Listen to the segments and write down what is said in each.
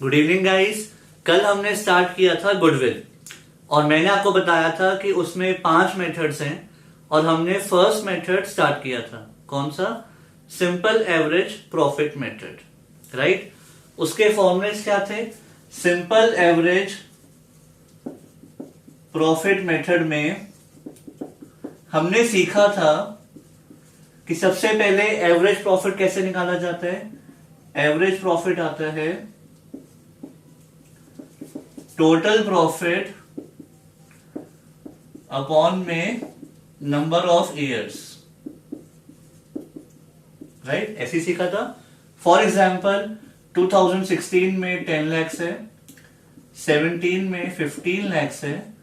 Good evening guys. कल हमने start किया था गुडविल और मैंने आपको बताया था कि उसमें 5 मेथड्स हैं और हमने फर्स्ट मेथड स्टार्ट किया था। कौन सा? Simple average profit method, right. उसके फॉर्मूलेस क्या थे? सिंपल एवरेज प्रॉफिट मेथड में हमने सीखा था कि सबसे पहले एवरेज प्रॉफिट कैसे निकाला जाता है। एवरेज प्रॉफिट आता है टोटल प्रॉफिट अपॉन में नंबर ऑफ ईयर्स, राइट। ऐसे सीखा था। फॉर एग्जाम्पल 2016 में 10 लाख है, 17 में 15 लाख है,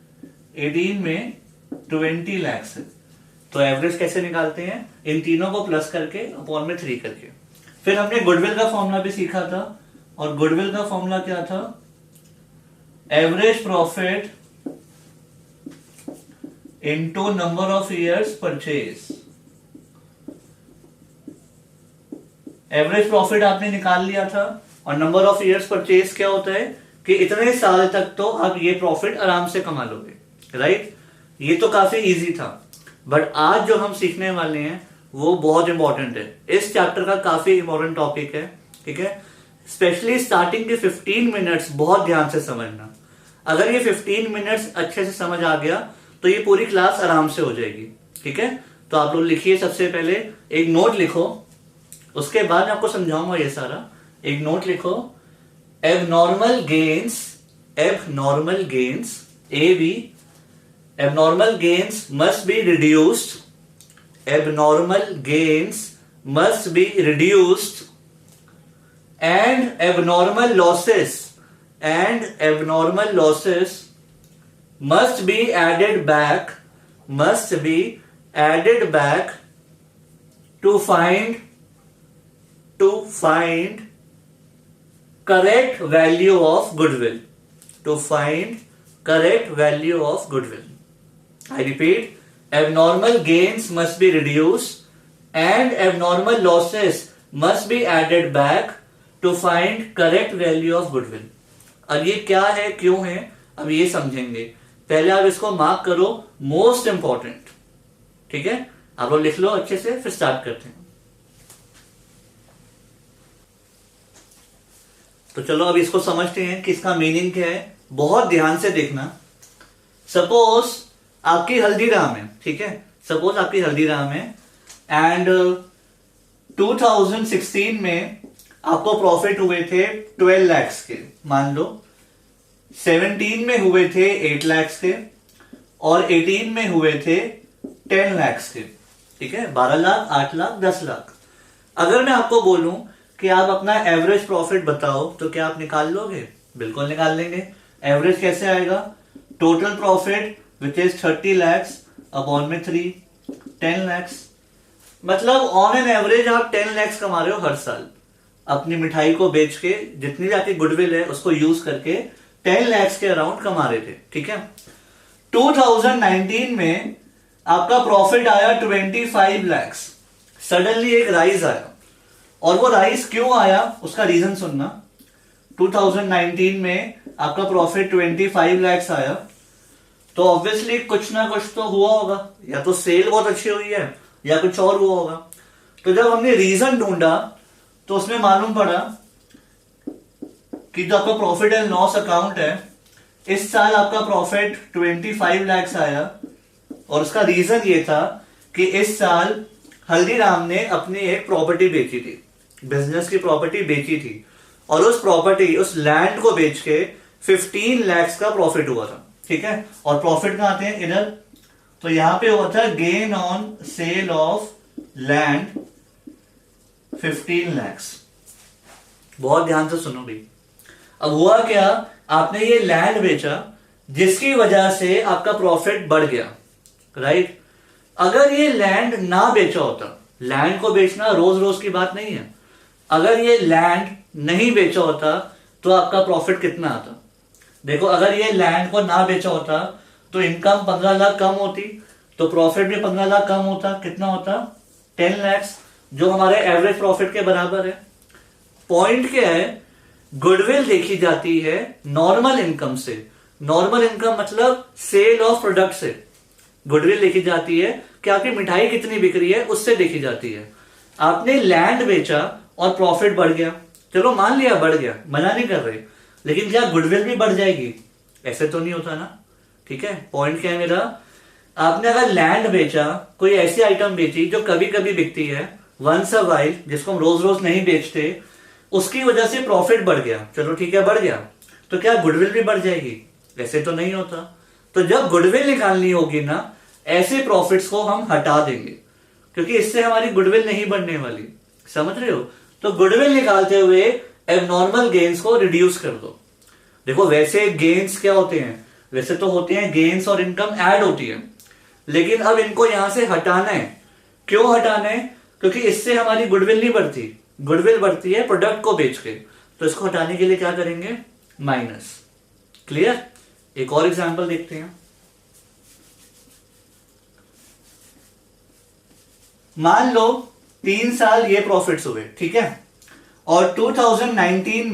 18 में 20 लाख है। तो एवरेज कैसे निकालते हैं? इन तीनों को प्लस करके अपॉन में 3 करके। फिर हमने गुडविल का फॉर्मूला भी सीखा था और गुडविल का फॉर्मूला क्या था? Average profit into number of years purchase. Average profit आपने निकाल लिया था और नंबर ऑफ इयर्स परचेज क्या होता है कि इतने साल तक तो आप ये प्रॉफिट आराम से कमा लोगे, राइट। ये तो काफी इजी था, बट आज जो हम सीखने वाले हैं वो बहुत इंपॉर्टेंट है। इस चैप्टर का काफी इंपॉर्टेंट टॉपिक है, ठीक है। स्पेशली स्टार्टिंग के 15 मिनट्स बहुत ध्यान से समझना। अगर ये 15 मिनट्स अच्छे से समझ आ गया तो ये पूरी क्लास आराम से हो जाएगी, ठीक है। तो आप लोग लिखिए, सबसे पहले एक नोट लिखो, उसके बाद मैं आपको समझाऊंगा ये सारा। एक नोट लिखो, abnormal gains, abnormal gains AB, abnormal gains must be reduced, abnormal gains must be reduced, and abnormal losses must be added back, to find correct value of goodwill, I repeat, abnormal gains must be reduced and abnormal losses must be added back to find correct value of goodwill. अब ये क्या है, क्यों है, अब ये समझेंगे। पहले आप इसको मार्क करो, मोस्ट इंपॉर्टेंट, ठीक है। आप लोग लिख लो अच्छे से, फिर स्टार्ट करते हैं। तो चलो अब इसको समझते हैं कि इसका मीनिंग क्या है। बहुत ध्यान से देखना। सपोज आपकी हल्दीराम है, ठीक है। सपोज आपकी हल्दीराम है एंड 2016 में आपको प्रॉफिट हुए थे 12 लाख के, मान लो 17 में हुए थे 8 लाख के और 18 में हुए थे 10 लाख के, ठीक है। 12 लाख, 8 लाख, 10 लाख। अगर मैं आपको बोलूं कि आप अपना एवरेज प्रॉफिट बताओ तो क्या आप निकाल लोगे? बिल्कुल निकाल लेंगे। एवरेज कैसे आएगा? Total profit which is 30 lakhs upon में 3, 10 lakhs। मतलब ऑन एन एवरेज आप 10 lakhs कमा रहे हो हर साल अपनी मिठाई को बेच के। जितनी जाती गुडविल है उसको यूज करके 10 lakhs के अराउंड कमा रहे थे, ठीक है। 2019 में आपका प्रॉफिट आया 25 lakhs। सडनली एक राइज आया, और वो राइज क्यों आया उसका रीजन सुनना। 2019 में आपका प्रॉफिट 25 lakhs आया तो ऑब्वियसली कुछ ना कुछ तो हुआ होगा, या तो सेल बहुत अच्छी हुई है या कुछ और हुआ होगा। तो जब हमने रीजन ढूंढा तो उसमें मालूम पड़ा कि जो आपका प्रॉफिट एंड लॉस अकाउंट है, इस साल आपका प्रॉफिट 25 lakhs आया और उसका रीजन ये था कि इस साल हल्दीराम ने अपनी एक प्रॉपर्टी बेची थी, बिजनेस की प्रॉपर्टी बेची थी, और उस प्रॉपर्टी, उस लैंड को बेच के 15 lakhs का प्रॉफिट हुआ था, ठीक है। और प्रॉफिट कहां आते हैं? इधर। तो यहां पे हुआ था gain on sale of land 15 lakhs। बहुत ध्यान से सुनो भी। अब हुआ क्या, आपने ये लैंड बेचा जिसकी वजह से आपका प्रॉफिट बढ़ गया, राइट। अगर ये लैंड ना बेचा होता, लैंड को बेचना रोज रोज की बात नहीं है, अगर ये लैंड नहीं बेचा होता तो आपका प्रॉफिट कितना आता? देखो, अगर ये लैंड को ना बेचा होता तो इनकम 15 लाख कम होती, तो प्रॉफिट भी 15 लाख कम होता। कितना होता? 10 lakhs, जो हमारे एवरेज प्रॉफिट के बराबर है। पॉइंट क्या है गुडविल देखी जाती है नॉर्मल इनकम से। नॉर्मल इनकम मतलब सेल ऑफ प्रोडक्ट से गुडविल देखी जाती है कि आपकी मिठाई कितनी बिक रही है, उससे देखी जाती है। आपने लैंड बेचा और प्रॉफिट बढ़ गया, चलो मान लिया बढ़ गया, मना नहीं कर रहे, लेकिन क्या गुडविल भी बढ़ जाएगी? ऐसे तो नहीं होता ना। ठीक है, पॉइंट क्या है मेरा, आपने अगर लैंड बेचा, कोई ऐसी आइटम बेची जो कभी कभी बिकती है, वंस अ वाइल, जिसको हम रोज रोज नहीं बेचते, उसकी वजह से प्रॉफिट बढ़ गया, चलो ठीक है बढ़ गया, तो क्या गुडविल भी बढ़ जाएगी? ऐसे तो नहीं होता। तो जब गुडविल निकालनी होगी ना, ऐसे प्रॉफिट्स को हम हटा देंगे, क्योंकि इससे हमारी गुडविल नहीं बढ़ने वाली। समझ रहे हो? तो गुडविल निकालते हुए एबनॉर्मल गेन्स को रिड्यूस कर दो। देखो वैसे गेन्स क्या होते हैं, वैसे तो होते हैं गेन्स और इनकम ऐड होती है, लेकिन अब इनको यहां से हटाना है। क्यों हटाना है? क्योंकि इससे हमारी गुडविल नहीं बढ़ती, गुडविल बढ़ती है प्रोडक्ट को बेच के। तो इसको हटाने के लिए क्या करेंगे? माइनस। क्लियर? एक और एग्जांपल देखते हैं। मान लो 3 साल ये प्रॉफिट्स हुए, ठीक है, और 2019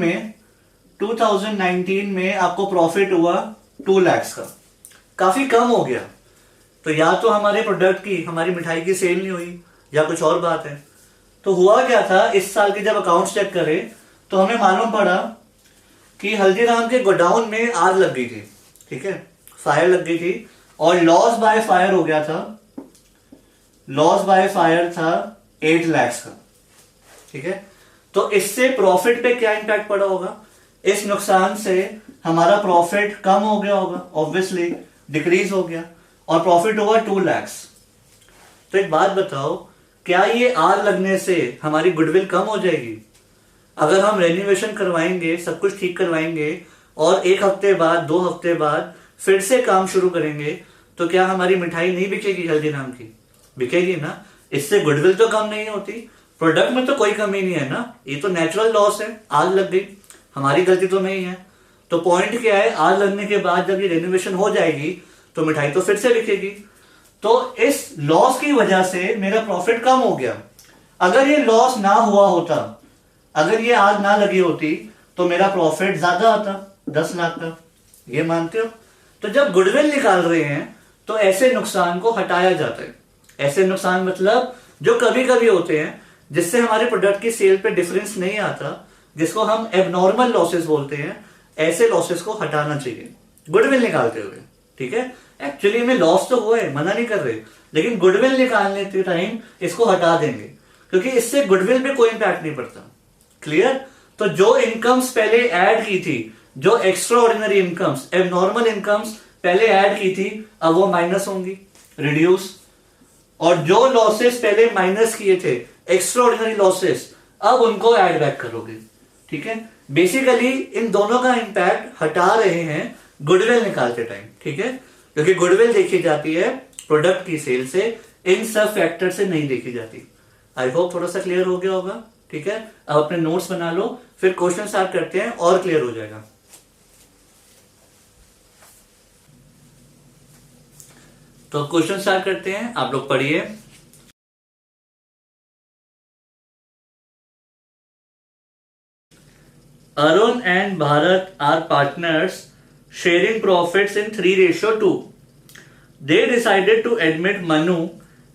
में आपको प्रॉफिट हुआ 2 लाख का, काफी कम हो गया। तो या तो हमारे प्रोडक्ट की, हमारी मिठाई की सेल नहीं हुई, या कुछ और बात है। तो हुआ क्या था, इस साल के जब अकाउंट चेक करें तो हमें मालूम पड़ा कि हल्दीराम के गोडाउन में आग लग गई थी। ठीक है, फायर लग गई थी और लॉस बाय फायर हो गया था। लॉस बाय फायर था 8 लाख का। ठीक है, तो इससे प्रॉफिट पे क्या इंपैक्ट पड़ा होगा? इस नुकसान से हमारा प्रॉफिट कम हो गया होगा, ऑब्वियसली डिक्रीज हो गया, और प्रॉफिट हुआ 2 लाख। तो एक बात बताओ, क्या ये आग लगने से हमारी गुडविल कम हो जाएगी? अगर हम रेनोवेशन करवाएंगे, सब कुछ ठीक करवाएंगे, और 1 हफ्ते बाद 2 हफ्ते बाद फिर से काम शुरू करेंगे, तो क्या हमारी मिठाई नहीं बिकेगी? हल्दीराम की बिकेगी ना। इससे गुडविल तो कम नहीं होती, प्रोडक्ट में तो कोई कमी नहीं है ना। ये तो नेचुरल लॉस है, आग लग गई, हमारी गलती तो नहीं है। तो पॉइंट क्या है, आग लगने के बाद जब ये रेनोवेशन हो जाएगी तो मिठाई तो फिर से बिकेगी। तो इस लॉस की वजह से मेरा प्रॉफिट कम हो गया। अगर ये लॉस ना हुआ होता, अगर ये आग ना लगी होती, तो मेरा प्रॉफिट ज्यादा आता, 10 लाख का। ये मानते हो? तो जब गुडविल निकाल रहे हैं तो ऐसे नुकसान को हटाया जाता है। ऐसे नुकसान मतलब जो कभी कभी होते हैं, जिससे हमारे प्रोडक्ट की सेल पे डिफरेंस नहीं आता, जिसको हम एबनॉर्मल लॉसेस बोलते हैं, ऐसे लॉसेस को हटाना चाहिए गुडविल निकालते हुए। ठीक है, एक्चुअली में लॉस तो हुआ है, मना नहीं कर रहे, लेकिन गुडविल निकालने के टाइम इसको हटा देंगे, क्योंकि इससे गुडविल पे कोई इंपैक्ट नहीं पड़ता। क्लियर? तो जो इनकम्स पहले ऐड की थी, जो extra ordinary incomes, abnormal incomes पहले ऐड की थी, अब वो माइनस होंगी, रिड्यूस। और जो लॉसेस पहले माइनस किए थे, एक्स्ट्रा ऑर्डिनरी लॉसेस, अब उनको ऐड बैक करोगे। ठीक है, बेसिकली इन दोनों का इंपैक्ट हटा रहे हैं गुडविल निकालते टाइम। ठीक है, क्योंकि गुडविल देखी जाती है प्रोडक्ट की सेल से, इन सब फैक्टर से नहीं देखी जाती। आई होप थोड़ा सा क्लियर हो गया होगा। ठीक है, अब अपने नोट्स बना लो, फिर क्वेश्चन स्टार्ट करते हैं और क्लियर हो जाएगा। तो क्वेश्चन स्टार्ट करते हैं, आप लोग पढ़िए। Arun and Bharat are partners sharing profits in 3:2. They decided to admit Manu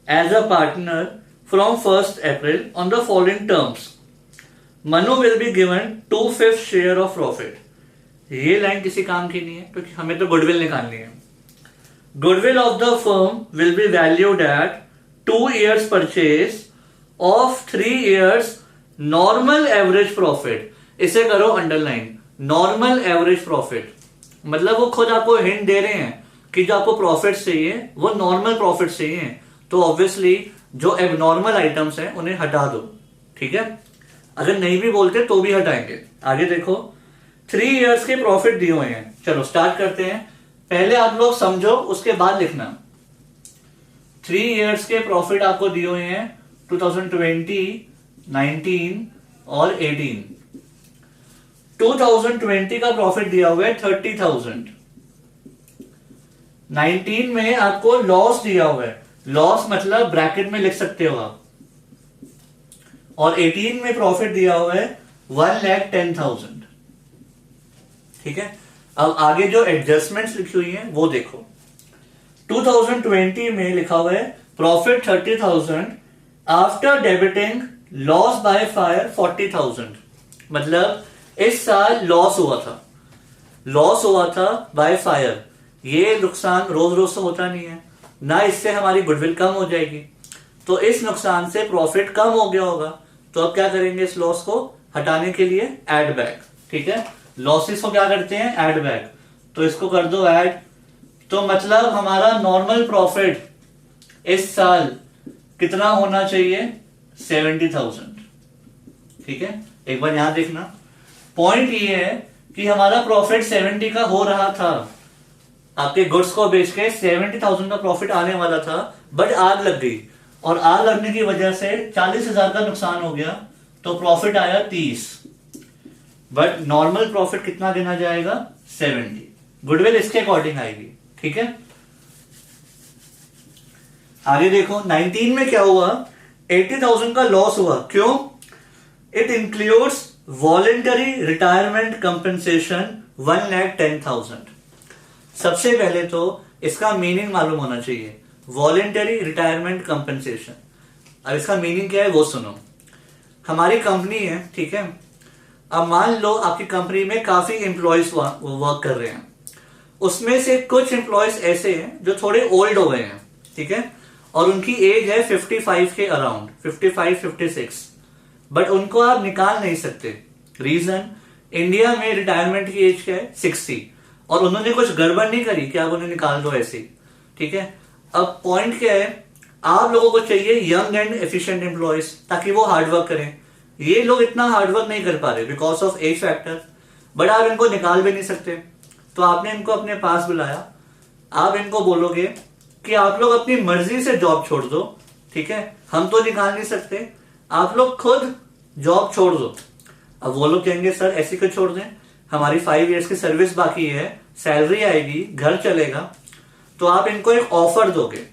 as a partner from 1st April on the following terms. Manu will be given 2/5 share of profit. ये line किसी काम की नहीं है, क्योंकि हमें तो गुडविल निकालनी है। Goodwill of the firm will be valued at 2 years purchase of 3 years normal average profit. इसे करो अंडरलाइन, नॉर्मल एवरेज प्रॉफिट। मतलब वो खुद आपको हिंट दे रहे हैं कि जो आपको प्रॉफिट चाहिए वो नॉर्मल प्रॉफिट चाहिए, तो ऑब्वियसली जो एबनॉर्मल आइटम्स हैं उन्हें हटा दो। ठीक है, अगर नहीं भी बोलते तो भी हटाएंगे। आगे देखो, 3 इयर्स के प्रॉफिट दिए हुए हैं। चलो स्टार्ट करते हैं, पहले आप लोग समझो उसके बाद लिखना। 3 इयर्स के प्रॉफिट आपको दिए हुए हैं 2020, 19 और 18। 2020 का प्रॉफिट दिया हुआ है 30,000। 19 में आपको लॉस दिया हुआ है, लॉस मतलब ब्रैकेट में लिख सकते हो आप, और 18 में प्रॉफिट दिया हुआ है 1,10,000। ठीक है। अब आगे जो एडजस्टमेंट्स लिखी हुई हैं वो देखो। 2020 में लिखा हुआ है profit 30,000 after debiting loss by fire 40,000। मतलब इस साल लॉस हुआ था बाय फायर। ये नुकसान रोज रोज तो होता नहीं है ना, इससे हमारी गुडविल कम हो जाएगी, तो इस नुकसान से प्रॉफिट कम हो गया होगा। तो अब क्या करेंगे, इस लॉस को हटाने के लिए ऐड बैक। ठीक है, लॉसेस को क्या करते हैं, ऐड बैक। तो इसको कर दो ऐड। तो मतलब हमारा नॉर्मल प्रॉफिट इस साल कितना होना चाहिए, 70,000। ठीक है, एक बार यहां देखना। पॉइंट ये है कि हमारा प्रॉफिट 70 का हो रहा था, आपके गुड्स को बेच के 70,000 का प्रॉफिट आने वाला था, बट आग लग गई और आग लगने की वजह से 40,000 का नुकसान हो गया, तो प्रॉफिट आया 30। बट नॉर्मल प्रॉफिट कितना गिना जाएगा, 70। गुडविल इसके अकॉर्डिंग आएगी। ठीक है, आगे देखो 19 में क्या हुआ, 80,000 का लॉस हुआ। क्यों, it includes voluntary retirement compensation 1,10,000। सबसे पहले तो इसका मीनिंग मालूम होना चाहिए, वॉलेंटरी रिटायरमेंट कंपनसेशन। अब इसका मीनिंग क्या है वो सुनो। हमारी कंपनी है, ठीक है, अब मान लो आपकी कंपनी में काफी एम्प्लॉयज वर्क कर रहे हैं, उसमें से कुछ एम्प्लॉयज ऐसे हैं जो थोड़े ओल्ड हो गए हैं, ठीक है, और उनकी एज है 55 के अराउंड, 55-56, बट उनको आप निकाल नहीं सकते। रीजन, इंडिया में रिटायरमेंट की एज क्या है, 60, और उन्होंने कुछ गड़बड़ नहीं करी कि आप उन्हें निकाल दो ऐसे। ठीक है, अब पॉइंट क्या है, आप लोगों को चाहिए यंग एंड एफिशिएंट एम्प्लॉयज ताकि वो हार्डवर्क करें। ये लोग इतना हार्डवर्क नहीं कर पा रहे because of age factor, but आप इनको निकाल भी नहीं सकते। तो आपने इनको अपने पास बुलाया, आप इनको बोलोगे कि आप लोग अपनी मर्जी से जॉब छोड़ दो, ठीक है, हम तो निकाल नहीं सकते, आप लोग खुद जॉब छोड़ दो। अब वो लोग कहेंगे सर ऐसे क्यों छोड़ दें, हमारी 5 इयर्स की सर्विस बाकी है, सैलरी आएगी, घर चलेगा। तो आप इनको एक ऑफर दोगे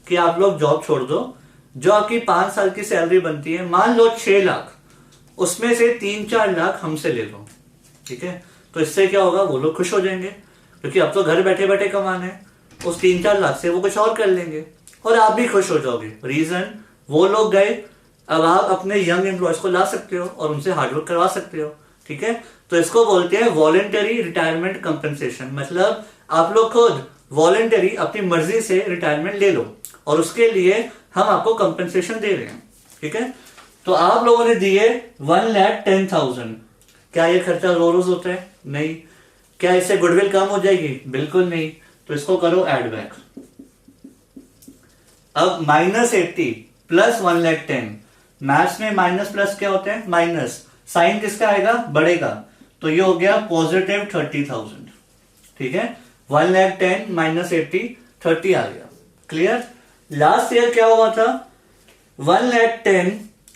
कि आप लोग जॉब छोड़ दो, जो आपकी 5 साल की सैलरी बनती है, मान लो 6 लाख, उसमें से 3-4 लाख हमसे ले लो। ठीक है, तो इससे क्या होगा, वो लोग खुश हो जाएंगे क्योंकि अब तो घर बैठे बैठे कमाना है, उस 3-4 लाख से वो कुछ और कर लेंगे और आप भी खुश हो जाओगे। रीजन, वो लोग गए, अब आप अपने यंग एम्प्लॉयज को ला सकते हो और उनसे हार्डवर्क करवा सकते हो। ठीक है, तो इसको बोलते हैं वॉलेंटरी रिटायरमेंट कंपनसेशन। मतलब आप लोग खुद वॉलेंटरी अपनी मर्जी से रिटायरमेंट ले लो और उसके लिए हम आपको कंपनसेशन दे रहे हैं। ठीक है, तो आप लोगों ने दिए 1,10,000। क्या ये खर्चा रोज होता है, नहीं। क्या इससे गुडविल कम हो जाएगी, बिल्कुल नहीं। तो इसको करो ऐड बैक। अब -80 प्लस 1,10,000, मैथ्स में माइनस प्लस क्या होते हैं, माइनस, साइन किसका आएगा, बढ़ेगा, तो ये हो गया पॉजिटिव 30,000। ठीक है, 1,10,000 माइनस 80, 30 आ गया। क्लियर। लास्ट ईयर क्या हुआ था, 1,10,000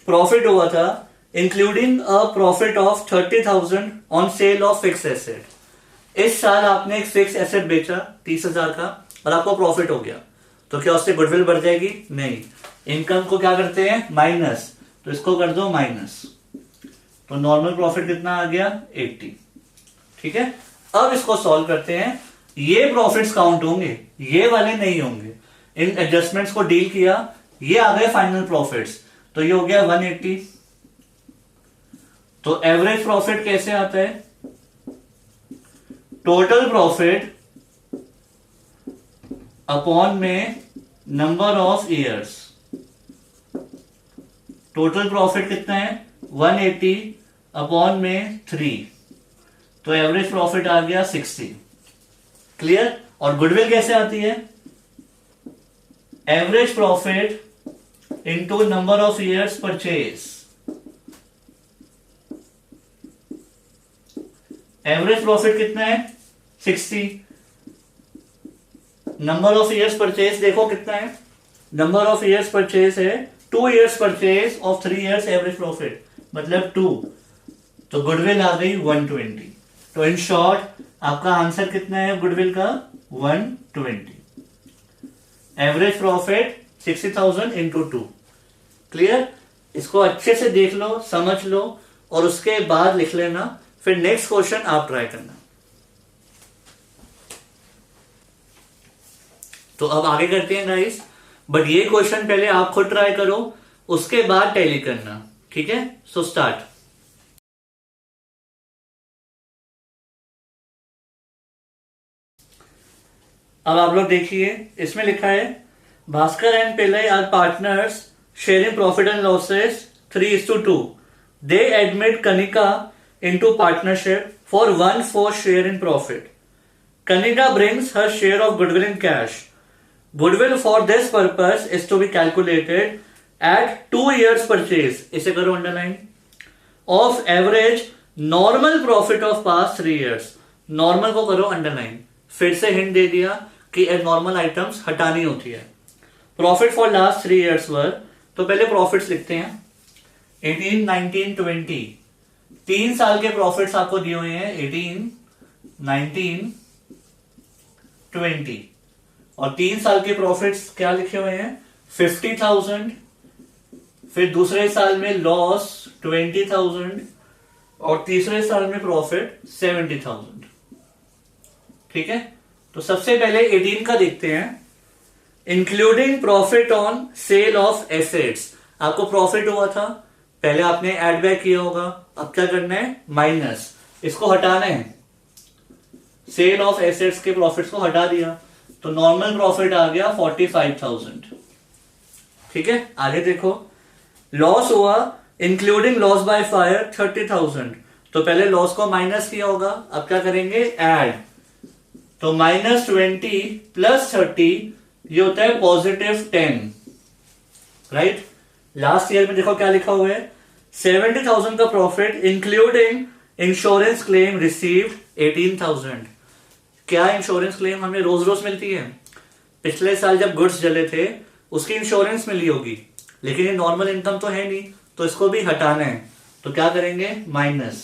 प्रॉफिट हुआ था, including a profit of 30,000 on sale of fix asset. इस साल आपने एक फिक्स एसेट बेचा 30,000 का और आपको प्रॉफिट हो गया, तो क्या उससे गुडविल बढ़ जाएगी, नहीं। इनकम को क्या करते हैं, माइनस, तो इसको कर दो माइनस, तो नॉर्मल प्रॉफिट कितना आ गया, 80। ठीक है, अब इसको सॉल्व करते हैं। ये प्रॉफिट्स काउंट होंगे, ये वाले नहीं होंगे। इन एडजस्टमेंट्स को डील किया, ये आ गए फाइनल प्रॉफिट्स, तो ये हो गया 180। तो एवरेज प्रॉफिट कैसे आता है, टोटल प्रॉफिट अपॉन में number of years. Total profit कितना है, 180 अपॉन में 3, तो एवरेज प्रॉफिट आ गया 60। क्लियर। और गुडविल कैसे आती है, average profit into number of years purchase. Average profit कितना है, 60, नंबर ऑफ ईयर्स परचेज देखो कितना है, नंबर ऑफ ईयर्स परचेज है 2 years purchase of 3 years average profit, मतलब 2, तो गुडविल आ गई 120। तो इन शॉर्ट आपका आंसर कितना है गुडविल का, 120। Average profit 60,000 into 2। क्लियर। इसको अच्छे से देख लो, समझ लो और उसके बाद लिख लेना, फिर नेक्स्ट क्वेश्चन आप ट्राई करना। तो अब आगे करते हैं गाइस, बट ये क्वेश्चन पहले आप खुद ट्राई करो, उसके बाद टैली करना, ठीक है। So start. अब आप लोग देखिए, इसमें लिखा है Bhaskar and Pillai are partners sharing profit and losses 3:2. They admit Kanika into partnership for 1/4 share in profit. Kanika brings her share of goodwill in cash. Goodwill for this purpose is to be calculated at 2 years purchase. इसे करो underline. Of average normal profit of past 3 years. Normal को करो underline. फिर से hint दे दिया कि abnormal items हटानी होती है. प्रॉफिट फॉर लास्ट 3 years वर, तो पहले प्रॉफिट्स लिखते हैं. 18, 19, 20. 3 साल के प्रॉफिट्स आपको दिए हुए हैं. 18, 19, 20. और 3 साल के प्रॉफिट्स क्या लिखे हुए हैं? 50,000. फिर दूसरे साल में लॉस 20,000 और तीसरे साल में प्रॉफिट 70,000. ठीक है, तो सबसे पहले 18 का देखते हैं. Including profit on sale of assets. आपको प्रॉफिट हुआ था, पहले आपने एड बैक किया होगा, अब क्या करना है? माइनस. इसको हटाना है. सेल ऑफ एसेट्स के प्रॉफिट्स को हटा दिया, तो नॉर्मल प्रॉफिट आ गया 45,000. ठीक है, आगे देखो. लॉस हुआ इंक्लूडिंग लॉस बाय फायर 30,000. तो पहले लॉस को माइनस किया होगा, अब क्या करेंगे? ऐड. तो -20 + 30 ये होता है +10. राइट. लास्ट ईयर में देखो क्या लिखा हुआ है? 70,000 का profit including insurance claim received 18,000. क्या इंश्योरेंस क्लेम हमें रोज रोज मिलती है? पिछले साल जब गुड्स जले थे उसकी इंश्योरेंस मिली होगी, लेकिन ये नॉर्मल इनकम तो है नहीं, तो इसको भी हटाना है. तो क्या करेंगे? माइनस.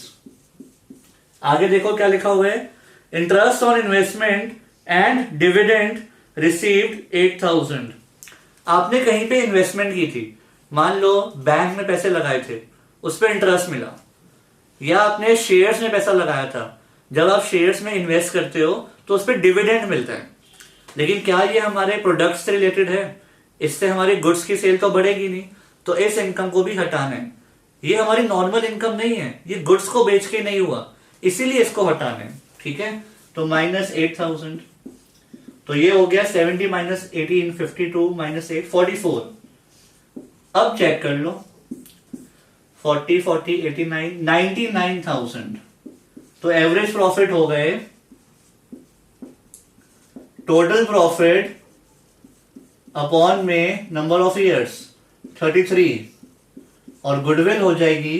आगे देखो क्या लिखा हुआ है? Interest on investment and dividend received 8,000. आपने कहीं पे इन्वेस्टमेंट की थी, मान लो बैंक में पैसे लगाए थे, उस पर इंटरेस्ट मिला, या आपने शेयर्स में पैसा लगाया था. जब आप शेयर्स में इन्वेस्ट करते हो तो उस पर डिविडेंड मिलता है, लेकिन क्या ये हमारे प्रोडक्ट्स से रिलेटेड है? इससे हमारी गुड्स की सेल तो बढ़ेगी नहीं, तो इस इनकम को भी हटाना है. ये हमारी नॉर्मल इनकम नहीं है, ये गुड्स को बेच के नहीं हुआ, इसीलिए इसको हटाना है. ठीक है, तो -8,000. तो ये हो गया 70 - 18 52 - 8 44. अब चेक कर लो. 40 40 89 99,000. तो एवरेज प्रॉफिट हो गए, टोटल प्रॉफिट अपॉन में नंबर ऑफ ईयर्स 33, और गुडविल हो जाएगी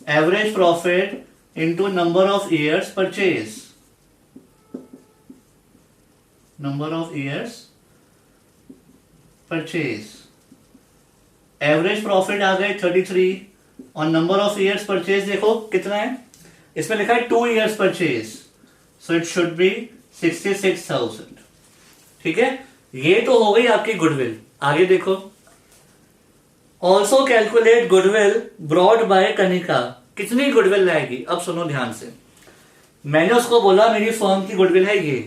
average profit into number of years purchase. Number of years purchase. Average profit आ गए 33, और नंबर ऑफ ईयर्स परचेज देखो कितना है, इसमें लिखा है 2 years purchase, so it should be 66,000. ठीक है, ये तो हो गई आपकी गुडविल. आगे देखो. Also calculate goodwill brought by Kanika. कितनी गुडविल लाएगी? अब सुनो ध्यान से. मैंने उसको बोला मेरी फर्म की गुडविल है ये.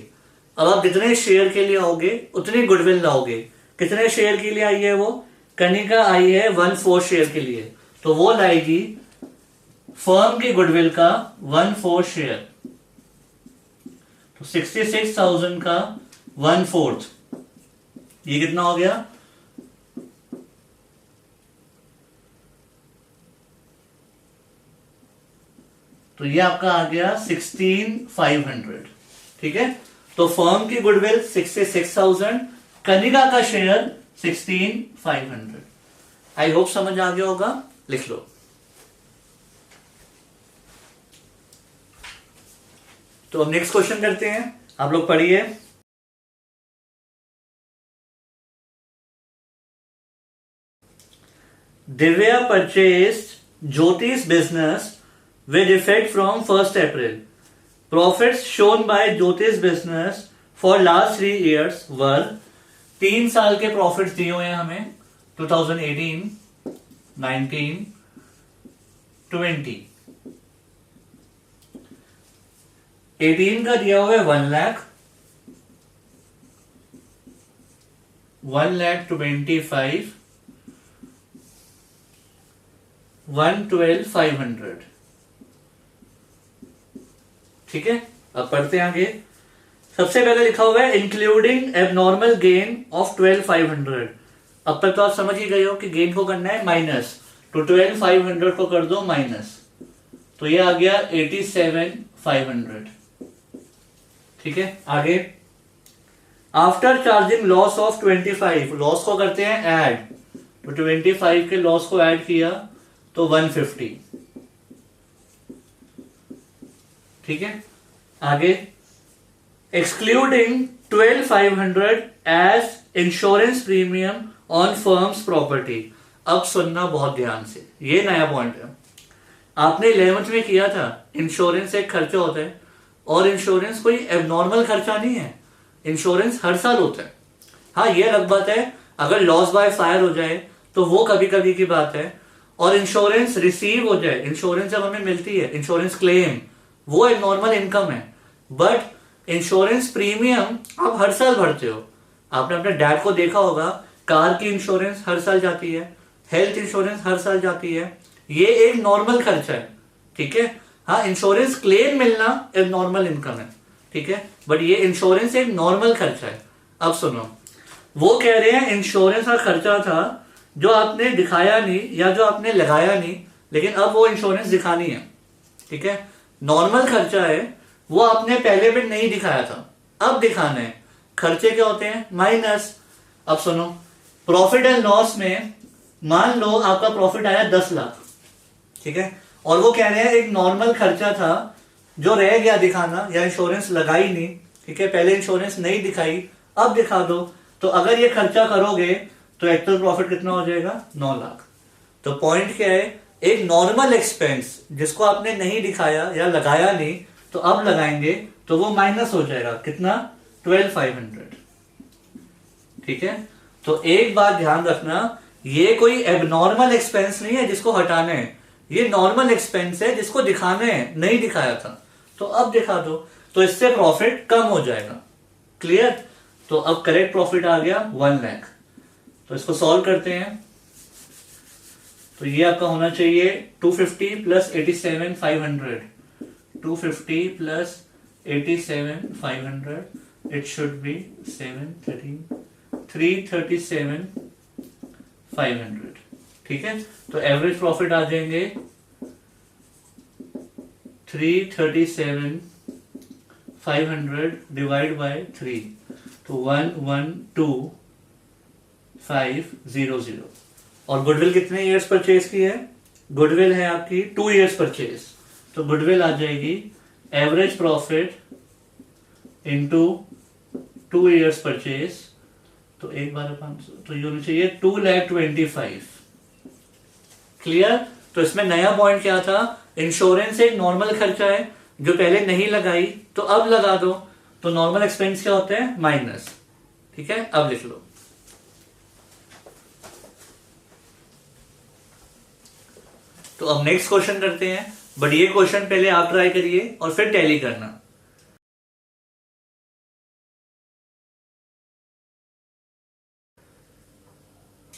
अब आप जितने शेयर के लिए आओगे उतनी गुडविल लाओगे. कितने शेयर के लिए आई है वो? कनिका आई है 1/4 शेयर के लिए, तो वो लाएगी फर्म की गुडविल का 1/4 शेयर. तो 66,000 का 1/4, ये कितना हो गया? तो ये आपका आ गया 16,500. ठीक है, तो फर्म की गुडविल 66,000, कनिका का शेयर 16,500. आई होप समझ आ गया होगा. लिख लो. तो अब नेक्स्ट क्वेश्चन करते हैं. आप लोग पढ़िए. दिव्या परचेस्ड ज्योतिष business with effect from 1st April. Profits shown by Jyotish business for last 3 years were 3 साल के प्रॉफिट्स दिए हुए हैं हमें 2018, 19, 20. 18 का दिया हुआ है 1 लाख, 1,25,000, 112,500। ठीक है, अब पढ़ते हैं आगे। सबसे पहले लिखा हुआ है इंक्लूडिंग एबनॉर्मल गेन ऑफ 12,500। अब तक तो आप समझ ही गए हो कि गेन को करना है माइनस, तो 12,500 को कर दो माइनस, तो ये आ गया 87,500। ठीक है, आगे after charging loss of 25, loss को करते हैं ऐड, तो 25 के लॉस को ऐड किया तो 150। ठीक है, आगे excluding 12,500 as insurance premium on firm's property. अब सुनना बहुत ध्यान से, ये नया पॉइंट है। आपने 11th में किया था, इंश्योरेंस एक खर्चा होता है, और इंश्योरेंस कोई एबनॉर्मल खर्चा नहीं है, इंश्योरेंस हर साल होता है। हाँ, ये अलग बात है अगर लॉस बाय फायर हो जाए तो वो कभी कभी की बात है, और इंश्योरेंस रिसीव हो जाए, इंश्योरेंस जब हमें मिलती है, इंश्योरेंस क्लेम, वो एक नॉर्मल इनकम है। बट इंश्योरेंस प्रीमियम आप हर साल भरते हो। आपने अपने डैड को देखा होगा, कार की इंश्योरेंस हर साल जाती है, हेल्थ इंश्योरेंस हर साल जाती है, ये एक नॉर्मल खर्चा है। ठीक है, हाँ, इंश्योरेंस क्लेम मिलना एक नॉर्मल इनकम है। ठीक है, बट ये इंश्योरेंस एक नॉर्मल खर्चा है। अब सुनो, वो कह रहे हैं इंश्योरेंस का खर्चा था जो आपने दिखाया नहीं या जो आपने लगाया नहीं, लेकिन अब वो इंश्योरेंस दिखानी है। ठीक है, नॉर्मल खर्चा है, वो आपने पहले भी नहीं दिखाया था, अब दिखाना है। खर्चे क्या होते हैं? माइनस। अब सुनो, प्रॉफिट एंड लॉस में मान लो आपका प्रॉफिट आया 10 लाख, ठीक है, और वो कह रहे हैं एक नॉर्मल खर्चा था जो रह गया दिखाना, या इंश्योरेंस लगाई नहीं, ठीक है, पहले इंश्योरेंस नहीं दिखाई, अब दिखा दो। तो अगर ये खर्चा करोगे तो एक्चुअल प्रॉफिट कितना हो जाएगा? 9 लाख। तो पॉइंट क्या है, एक नॉर्मल एक्सपेंस जिसको आपने नहीं दिखाया या लगाया नहीं, तो अब लगाएंगे तो वो माइनस हो जाएगा, कितना? 12,500। ठीक है, तो एक बात ध्यान रखना, ये कोई एबनॉर्मल एक्सपेंस नहीं है जिसको हटाना है, ये नॉर्मल एक्सपेंस है जिसको दिखाना है, नहीं दिखाया था तो अब दिखा दो, तो इससे प्रॉफिट कम हो जाएगा। क्लियर? तो अब करेक्ट प्रॉफिट आ गया 1 लाख। तो इसको सॉल्व करते हैं, तो ये आपका होना चाहिए 250 plus 87,500, 250 plus 87,500, it should be 337,500। ठीक है, तो एवरेज प्रॉफिट आ जाएंगे 337,500 डिवाइड बाय 3, तो 112,500। और गुडविल कितने ईयर्स परचेज की है? गुडविल है आपकी 2 ईयर्स परचेज, तो गुडविल आ जाएगी average profit into 2 years purchase, तो 1,500, तो ये होना चाहिए 2,25,000। क्लियर? तो इसमें नया पॉइंट क्या था, इंश्योरेंस एक नॉर्मल खर्चा है जो पहले नहीं लगाई तो अब लगा दो, तो नॉर्मल एक्सपेंस क्या होते हैं? माइनस। ठीक है, अब लिख लो। तो अब नेक्स्ट क्वेश्चन करते हैं, बट ये क्वेश्चन पहले आप ट्राई करिए और फिर टैली करना।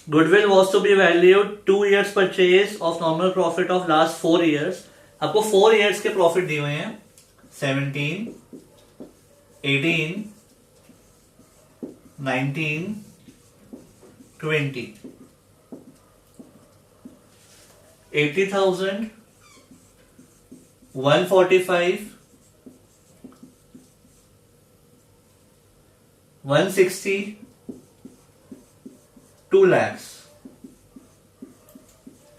Goodwill was to be valued 2 years purchase of normal profit of last 4 years। आपको 4 years के प्रॉफिट दिए हुए हैं, 17, 18, 19, 20, 80,000, 145, 160, 2 lakhs।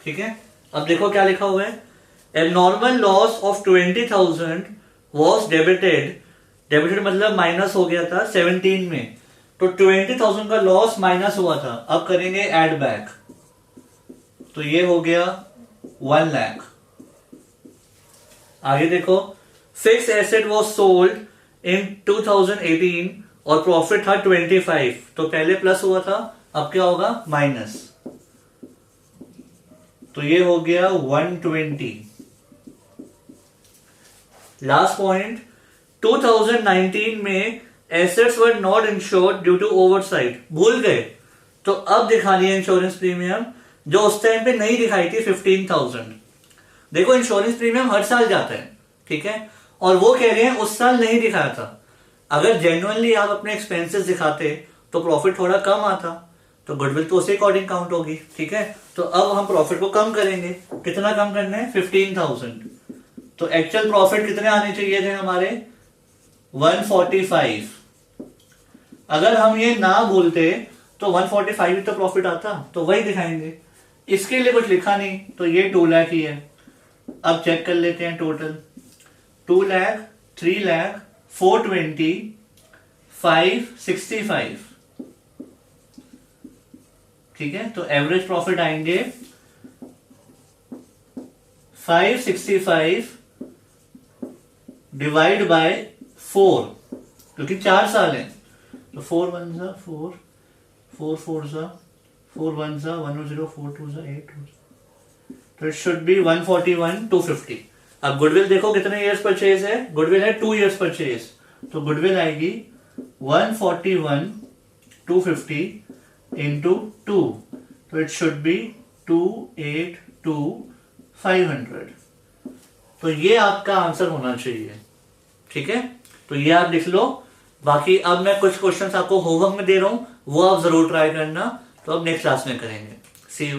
ठीक है, अब देखो क्या लिखा हुआ है, abnormal loss of 20,000 was debited, debited मतलब माइनस हो गया था 17 में, तो 20,000 का लॉस माइनस हुआ था, अब करेंगे एड बैक, तो ये हो गया 1 लाख। आगे देखो, fix asset was sold in 2018 और प्रॉफिट था 25, तो पहले प्लस हुआ था, अब क्या होगा? माइनस, तो ये हो गया 120। लास्ट पॉइंट, 2019 में assets were not insured due to oversight, भूल गए, तो अब दिखानी है इंश्योरेंस प्रीमियम जो उस टाइम पे नहीं दिखाई थी 15,000। देखो इंश्योरेंस प्रीमियम हर साल जाता है, ठीक है, और वो कह रहे हैं उस साल नहीं दिखाया था। अगर जेन्युइनली आप अपने एक्सपेंसेस दिखाते तो प्रॉफिट थोड़ा कम आता, तो गुडविल तो उसी अकॉर्डिंग काउंट होगी, ठीक है। तो अब हम प्रॉफिट को कम करेंगे, कितना कम करना है, 15,000। तो एक्चुअल प्रॉफिट कितने आने चाहिए थे हमारे, 145। अगर हम ये ना बोलते तो 145 ही तो प्रॉफिट आता, तो वही दिखाएंगे। इसके लिए कुछ लिखा नहीं, तो ये 2 लाख ही है। अब चेक कर लेते हैं टोटल, 2 लाख, 3 लाख, 420, 565, ठीक है। तो एवरेज प्रॉफिट आएंगे 565 डिवाइड बाय 4, क्योंकि 4 साल है, तो 4 1 जा 4, 4 4 जा 4 1 जा 100, 4 2 जा 8, तो इट शुड बी 141 250। अब गुडविल देखो कितने इयर्स परचेज है, गुडविल है 2 इयर्स परचेज, तो गुडविल आएगी 141 250 इंटू 2, तो इट शुड बी 282 500। तो ये आपका आंसर होना चाहिए, ठीक है। तो ये आप लिख लो। बाकी अब मैं कुछ क्वेश्चंस आपको होमवर्क में दे रहा हूं, वो आप जरूर ट्राई करना। तो अब नेक्स्ट क्लास में करेंगे। सी यू।